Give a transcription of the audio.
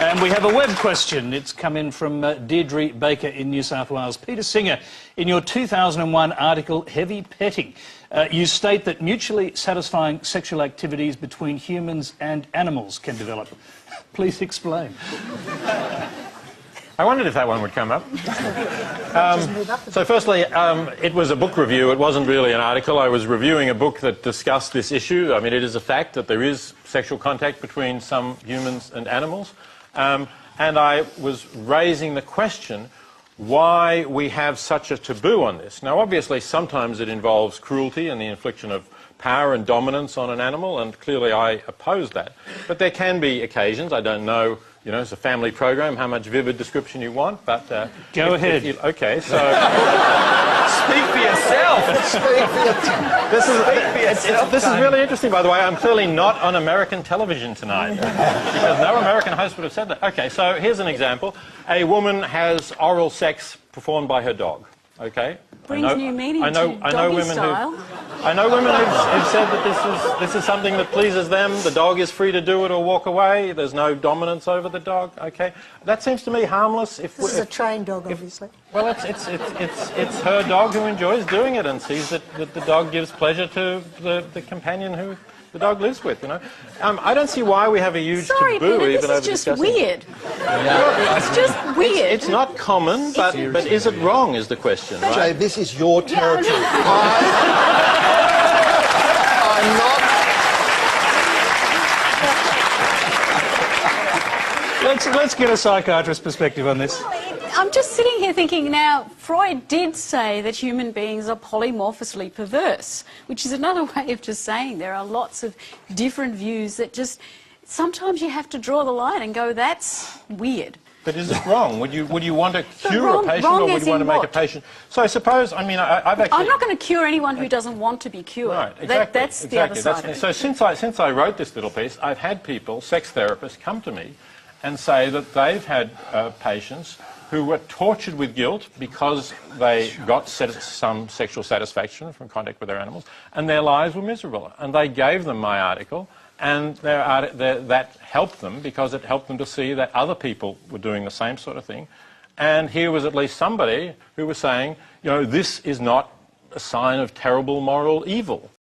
And we have a web question. It's come in from Deirdre Baker in New South Wales. Peter Singer, in your 2001 article, Heavy Petting, you state that mutually satisfying sexual activities between humans and animals can develop. Please explain. I wondered if that one would come up. So firstly, it was a book review. It wasn't really an article. I was reviewing a book that discussed this issue. I mean, it is a fact that there is sexual contact between some humans and animals. And I was raising the question why we have such a taboo on this. Now, obviously, sometimes it involves cruelty and the infliction of power and dominance on an animal, and clearly I oppose that. But there can be occasions, I don't know, you know, it's a family program, how much vivid description you want, but... Go ahead. Okay, so... Speak for yourself! Speak for yourself! This is really interesting, by the way. I'm clearly not on American television tonight, because no American host would have said that. Okay, so here's an example. A woman has oral sex performed by her dog, okay? Brings new meaning to doggy style. I know women who've said that this is something that pleases them. The dog is free to do it or walk away. There's no dominance over the dog. Okay, that seems to me harmless. This is a trained dog, obviously. Well, it's her dog who enjoys doing it and sees that the dog gives pleasure to the companion who the dog lives with. You know, I don't see why we have a huge taboo Peter, even over this is just discussing. weird. It's just weird. It's not common, but is it wrong? Is the question? Right? Jay, this is your territory. I'm not... Let's get a psychiatrist's perspective on this. I'm just sitting here thinking now, Freud did say that human beings are polymorphously perverse, which is another way of just saying there are lots of different views that just... Sometimes you have to draw the line and go, that's weird. But is it wrong? Would you want to cure a patient, or would you want to make a patient... So I suppose, I mean, I've actually... I'm not going to cure anyone who doesn't want to be cured. Right, exactly. That's the other side of it. So since I wrote this little piece, I've had people, sex therapists, come to me and say that they've had patients who were tortured with guilt because they got some sexual satisfaction from contact with their animals, and their lives were miserable. And they gave them my article, and that helped them because it helped them to see that other people were doing the same sort of thing. And here was at least somebody who was saying, you know, this is not a sign of terrible moral evil.